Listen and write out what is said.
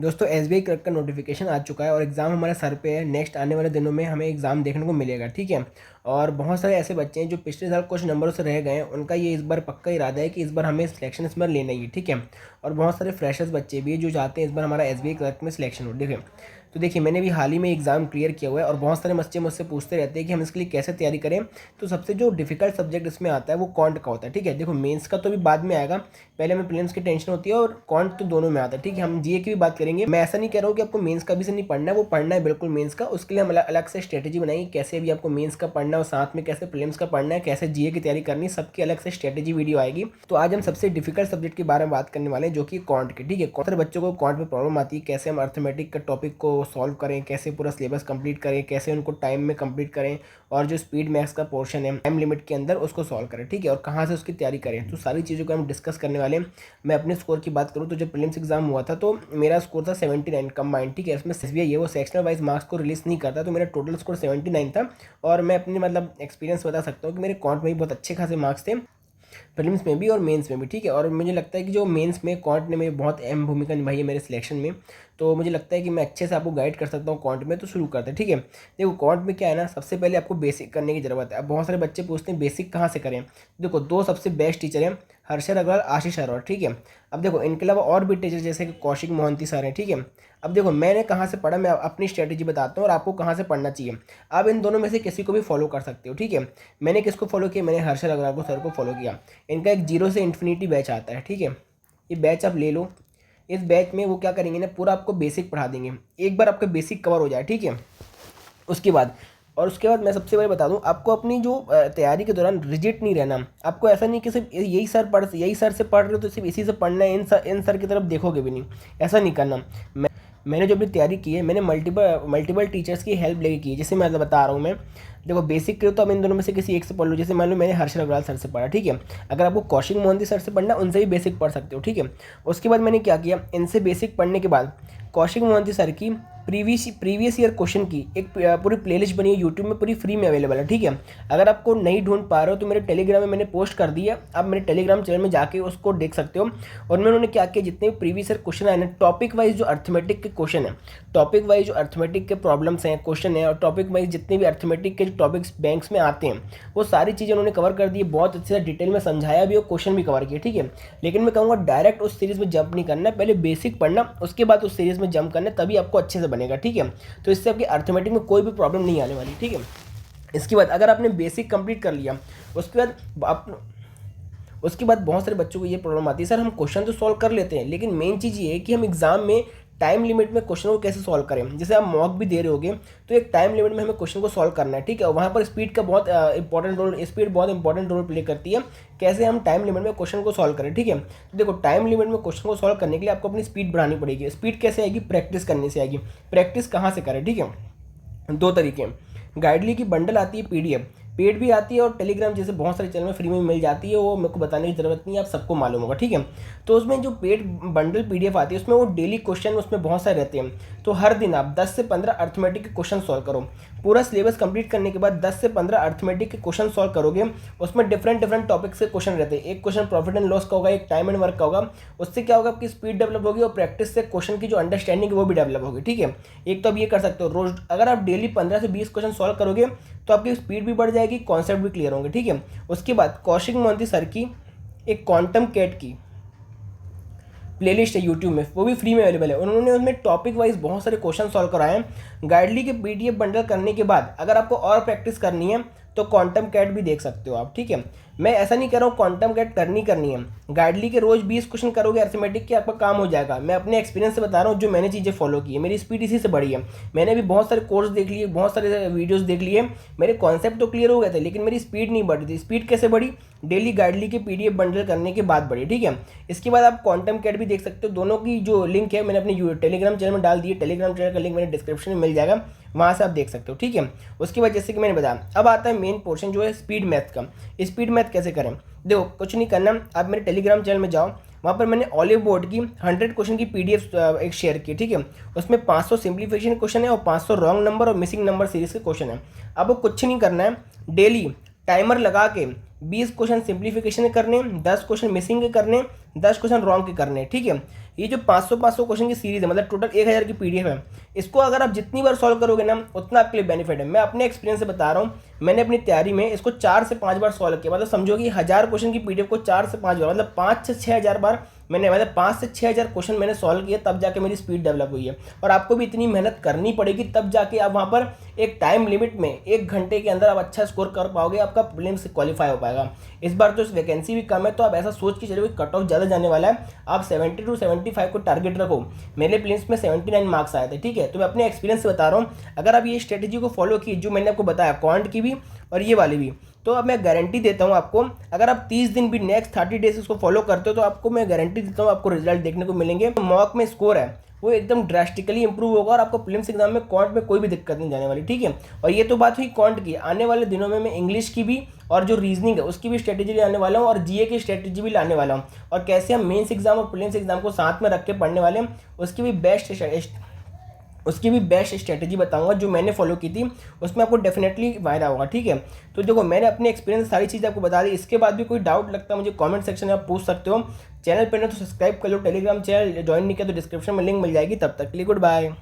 दोस्तों SBI clerk का notification आ चुका है और एग्ज़ाम हमारे सर पे है। नेक्स्ट आने वाले दिनों में हमें एग्ज़ाम देखने को मिलेगा, ठीक है। और बहुत सारे ऐसे बच्चे हैं जो पिछले साल कुछ नंबरों से रह गए हैं, उनका ये इस बार पक्का इरादा है कि इस बार हमें सिलेक्शन इस बार लेना ही है, ठीक है। और बहुत सारे फ्रेशर्स बच्चे भी हैं जो चाहते हैं इस बार हमारा एसबीआई क्लर्क में सिलेक्शन हो। देखिए, तो देखिए मैंने भी हाल ही में एग्ज़ाम क्लियर किया हुआ है और बहुत सारे बच्चे मुझसे पूछते रहते हैं कि हम इसके लिए कैसे तैयारी करें। तो सबसे जो डिफिकल्ट सब्जेक्ट इसमें आता है वो क्वांट का होता है, ठीक है। देखो मेंस का तो भी बाद में आएगा, पहले हमें प्रीलिम्स की टेंशन होती है और क्वांट तो दोनों में आता है, ठीक है। हम जीए की भी बात करेंगे। मैं ऐसा नहीं कह रहा हूँ कि आपको मेंस का भी से नहीं पढ़ना है, वो पढ़ना है बिल्कुल मेंस का। उसके लिए हम अलग से स्ट्रेटेजी बनाएंगे कैसे भी आपको मेंस का पढ़ना है और साथ में कैसे प्रीलिम्स का पढ़ना है, कैसे जीए की तैयारी करनी है, सबकी अलग से स्ट्रेटेजी वीडियो आएगी। तो आज हम सबसे डिफिकल्ट सब्जेक्ट के बारे में बात करने वाले हैं जो कि क्वांट के, ठीक है। कौन से बच्चों को क्वांट में प्रॉब्लम आती है, कैसे हम अर्थमेटिक का टॉपिक को सॉल्व करें, कैसे पूरा सिलेबस कंप्लीट करें, कैसे उनको टाइम में कंप्लीट करें और जो स्पीड मैथ्स का पोर्शन है टाइम लिमिट के अंदर उसको सॉल्व करें, ठीक है। और कहाँ से उसकी तैयारी करें, तो सारी चीज़ों को हम डिस्कस करने वाले हैं। मैं अपने स्कोर की बात करूँ तो जब प्रीलिम्स एग्जाम हुआ था तो मेरा स्कोर था 79 कंबाइंड, ठीक है। इसमें एसबीआई ये वो सेक्शनल वाइज मार्क्स को रिलीज नहीं करता, तो मेरा टोटल स्कोर 79 था। और मैं अपनी मतलब एक्सपीरियंस बता सकता हूँ कि मेरे क्वांट में भी बहुत अच्छे खासे मार्क्स थे, प्रीलिम्स में भी और मेंस में भी, ठीक है। और मुझे लगता है कि जो मेंस में क्वांट ने में बहुत अहम भूमिका निभाई है मेरे सिलेक्शन में। तो मुझे लगता है कि मैं अच्छे से आपको गाइड कर सकता हूँ क्वांट में। तो शुरू करते हैं, ठीक है। देखो क्वांट में क्या है ना, सबसे पहले आपको बेसिक करने की ज़रूरत है। अब बहुत सारे बच्चे पूछते हैं बेसिक कहाँ से करें। देखो दो सबसे बेस्ट टीचर हैं, हर्षद अग्रवाल, आशीष अग्रवाल, ठीक है। अब देखो इनके अलावा और भी टीचर जैसे कि कौशिक मोहंती सर हैं, ठीक है। अब देखो मैंने कहाँ से पढ़ा, मैं अपनी स्ट्रेटेजी बताता हूँ और आपको कहाँ से पढ़ना चाहिए। आप इन दोनों में से किसी को भी फॉलो कर सकते हो, ठीक है। मैंने किसको फॉलो किया, मैंने हर्षद अग्रवाल को सर को फॉलो किया। इनका एक जीरो से इन्फिनिटी बैच आता है, ठीक है। ये बैच आप ले लो। इस बैच में वो क्या करेंगे ना, पूरा आपको बेसिक पढ़ा देंगे। एक बार आपका बेसिक कवर हो जाए, ठीक है, उसके बाद उसके बाद मैं सबसे पहले बता दूं आपको अपनी जो तैयारी के दौरान रिजिट नहीं रहना। आपको ऐसा नहीं कि सिर्फ यही सर से पढ़ रहे हो तो सिर्फ इसी से पढ़ना है, इन सर की तरफ देखोगे भी नहीं, ऐसा नहीं करना। मैंने जो अपनी तैयारी की है मैंने मल्टीपल टीचर्स की हेल्प लेके की है। जैसे मैं बता रहा हूँ, मैं देखो बेसिक करो तो अब इन दोनों में से किसी एक से पढ़ लो। जैसे मान लो मैंने हर्षद अग्रवाल सर से पढ़ा, ठीक है। अगर आपको कौशिक मोहंती सर से पढ़ना उनसे भी बेसिक पढ़ सकते हो, ठीक है। उसके बाद मैंने क्या किया, इनसे बेसिक पढ़ने के बाद कौशिक मोहंती सर की प्रीवियस ईयर क्वेश्चन की एक पूरी प्लेलिस्ट बनी है यूट्यूब में, पूरी फ्री में अवेलेबल है, ठीक है। अगर आपको नहीं ढूंढ पा रहे हो तो मेरे टेलीग्राम में मैंने पोस्ट कर दी है, आप मेरे टेलीग्राम चैनल में जाके उसको देख सकते हो। और मैं उन्होंने क्या किया, जितने भी प्रीवियस ईयर क्वेश्चन आए ना, टॉपिक वाइज जो अर्थमेटिक के क्वेश्चन है, टॉपिक वाइज जो अर्थमेटिक के प्रॉब्लम्स हैं क्वेश्चन है, और टॉपिक वाइज जितने भी अर्थमेटिक के जो टॉपिक्स बैंक्स में आते हैं वो सारी चीज़ें उन्होंने कवर कर दी। बहुत अच्छे से डिटेल में समझाया भी और क्वेश्चन भी कवर किए, ठीक है। लेकिन मैं कहूँगा डायरेक्ट उस सीरीज़ में जंप नहीं करना है, पहले बेसिक पढ़ना, उसके बाद उस सीरीज़ में जंप करना, तभी आपको अच्छे से बनेगा, ठीक है। तो इससे आपकी अर्थमेटिक में कोई भी प्रॉब्लम नहीं आने वाली, ठीक है। इसके बाद अगर आपने बेसिक कंप्लीट कर लिया, उसके बाद आप उसके बाद बहुत सारे बच्चों को ये प्रॉब्लम आती है, सर हम क्वेश्चन तो सॉल्व कर लेते हैं लेकिन मेन चीज़ ये है कि हम एग्जाम में टाइम लिमिट में क्वेश्चन को कैसे सॉल्व करें। जैसे आप मॉक भी दे रहे होगे तो एक टाइम लिमिट में हमें क्वेश्चन को सॉल्व करना है, ठीक है। वहाँ पर स्पीड का बहुत स्पीड बहुत इंपॉर्टेंट रोल प्ले करती है, कैसे हम टाइम लिमिट में क्वेश्चन को सॉल्व करें, ठीक है। तो देखो टाइम लिमिट में क्वेश्चन को सॉल्व करने के लिए आपको अपनी स्पीड बढ़ानी पड़ेगी। स्पीड कैसे आएगी, प्रैक्टिस करने से आएगी। प्रैक्टिस कहाँ से करें, ठीक है। दो तरीके हैं, गाइडली की बंडल आती है, पीडीएफ पेड भी आती है, और टेलीग्राम जैसे बहुत सारे चैनल में फ्री में मिल जाती है, वो मेरे को बताने की ज़रूरत नहीं है, आप सबको मालूम होगा, ठीक है। तो उसमें जो पेड बंडल पीडीएफ आती है उसमें वो डेली क्वेश्चन उसमें बहुत सारे रहते हैं। तो हर दिन आप 10 से 15 अर्थमेटिक के क्वेश्चन सॉल्व करो। पूरा सिलेबस कंप्लीट करने के बाद 10 से 15 अर्थमेटिक के क्वेश्चन सॉल्व करोगे। उसमें डिफरेंट टॉपिक्स के क्वेश्चन रहते हैं। एक क्वेश्चन प्रॉफिट एंड लॉस का होगा, एक टाइम एंड वर्क का होगा। उससे क्या होगा, आपकी स्पीड डेवलप होगी और प्रैक्टिस से क्वेश्चन की जो अंडरस्टैंडिंग है वो भी डेवलप होगी, ठीक है। एक तो आप ये कर सकते हो, रोज अगर आप डेली 15 से 20 क्वेश्चन सॉल्व करोगे तो आपकी स्पीड भी बढ़ जाएगी, कॉन्सेप्ट भी क्लियर होंगे, ठीक है। उसके बाद कौशिक मोहंती सर की एक क्वांटम कैट की प्लेलिस्ट है यूट्यूब में, वो भी फ्री में अवेलेबल है। उन्होंने उसमें टॉपिक वाइज बहुत सारे क्वेश्चन सॉल्व कराए हैं। गाइडली के पीडीएफ बंडल करने के बाद अगर आपको और प्रैक्टिस करनी है तो क्वांटम कैट भी देख सकते हो आप, ठीक है। मैं ऐसा नहीं कह रहा हूँ क्वांटम कैट करनी है, गाइडली के रोज 20 क्वेश्चन करोगे अर्थमेटिक के, आपका काम हो जाएगा। मैं अपने एक्सपीरियंस से बता रहा हूँ, जो मैंने चीज़ें फॉलो की है, मेरी स्पीड इसी से बढ़ी है। मैंने भी बहुत सारे कोर्स देख लिए, बहुत सारे वीडियोस देख लिए, मेरे कॉन्सेप्ट तो क्लियर हो गए थे लेकिन मेरी स्पीड नहीं बढ़ी थी। स्पीड कैसे बढ़ी, डेली गाइडली के पीडीएफ बंडल करने के बाद बढ़ी, ठीक है। इसके बाद आप क्वांटम कैट भी देख सकते हो। दोनों की जो लिंक है मैंने अपने टेलीग्राम चैनल में डाल दी है, टेलीग्राम चैनल का लिंक मैंने डिस्क्रिप्शन में मिल जाएगा, वहाँ से आप देख सकते हो, ठीक है। उसके बाद जैसे कि मैंने बताया, अब आता है मेन पोर्शन जो है स्पीड मैथ का। स्पीड मैथ कैसे करें, देखो कुछ नहीं करना, आप मेरे टेलीग्राम चैनल में जाओ, वहाँ पर मैंने ऑलिव बोर्ड की 100 क्वेश्चन की पीडीएफ एक शेयर की, ठीक है। उसमें 500 सिंप्लीफिकेशन क्वेश्चन है और 500 रॉन्ग नंबर और मिसिंग नंबर सीरीज के क्वेश्चन है। अब कुछ नहीं करना है, डेली टाइमर लगा के 20 क्वेश्चन सिंप्लीफिकेशन करने, 10 क्वेश्चन मिसिंग के करने, 10 क्वेश्चन रॉन्ग के करने, ठीक है। ये जो 500 क्वेश्चन की सीरीज है, मतलब टोटल 1000 की पीडीएफ है, इसको अगर आप जितनी बार सॉल्व करोगे ना उतना आपके लिए बेनिफिट है। मैं अपने एक्सपीरियंस से बता रहा हूँ, मैंने अपनी तैयारी में इसको 4 से 5 बार सॉल्व किया। मतलब समझो कि 1000 क्वेश्चन की पीडीएफ को 4 से 5 बार, मतलब 5 से 6000 बार मैंने, मतलब 5 से 6000 क्वेश्चन मैंने सॉल्व किए, तब जाके मेरी स्पीड डेवलप हुई है। और आपको भी इतनी मेहनत करनी पड़ेगी, तब जाके आप वहाँ पर एक टाइम लिमिट में 1 घंटे के अंदर आप अच्छा स्कोर कर पाओगे, आपका प्रीलिम्स क्वालिफाई हो पाएगा। इस बार तो वैकेंसी भी कम है, तो आप ऐसा सोच के चलो कि कट ऑफ ज़्यादा जाने वाला है, आप 70 to 75 को टारगेट रखो। मेरे प्रीलिम्स में 79 मार्क्स आए थे, ठीक है। तो मैं अपने एक्सपीरियंस से बता रहा हूँ, अगर आप ये स्ट्रेटेजी को फॉलो की जो मैंने आपको बताया, क्वांट की भी और ये वाली भी, तो अब मैं गारंटी देता हूँ आपको, अगर आप 30 दिन भी नेक्स्ट 30 डेज उसको फॉलो करते हो तो आपको मैं गारंटी देता हूँ आपको रिजल्ट देखने को मिलेंगे। मॉक में स्कोर है वो एकदम ड्रास्टिकली इंप्रूव होगा और आपको प्रीलिम्स एग्जाम में क्वांट में कोई भी दिक्कत नहीं जाने वाली, ठीक है। और ये तो बात हुई क्वांट की। आने वाले दिनों में मैं इंग्लिश की भी और जो रीजनिंग है उसकी भी स्ट्रेटेजी लाने वाला हूँ, और जीए की स्ट्रेटेजी भी लाने वाला हूँ, और कैसे हम मेंस एग्जाम और प्रीलिम्स एग्जाम को साथ में रख के पढ़ने वाले हैं उसकी भी बेस्ट स्ट्रेटेजी बताऊंगा जो मैंने फॉलो की थी, उसमें आपको डेफिनेटली फायदा होगा, ठीक है। तो देखो, मैंने अपने एक्सपीरियंस सारी चीज़ आपको बता दी। इसके बाद भी कोई डाउट लगता है मुझे कमेंट सेक्शन में आप पूछ सकते हो। चैनल पर ना तो सब्सक्राइब कर लो, टेलीग्राम चैनल ज्वाइन नहीं किया तो डिस्क्रिप्शन में लिंक मिल जाएगी। तब तक के लिए गुड बाय।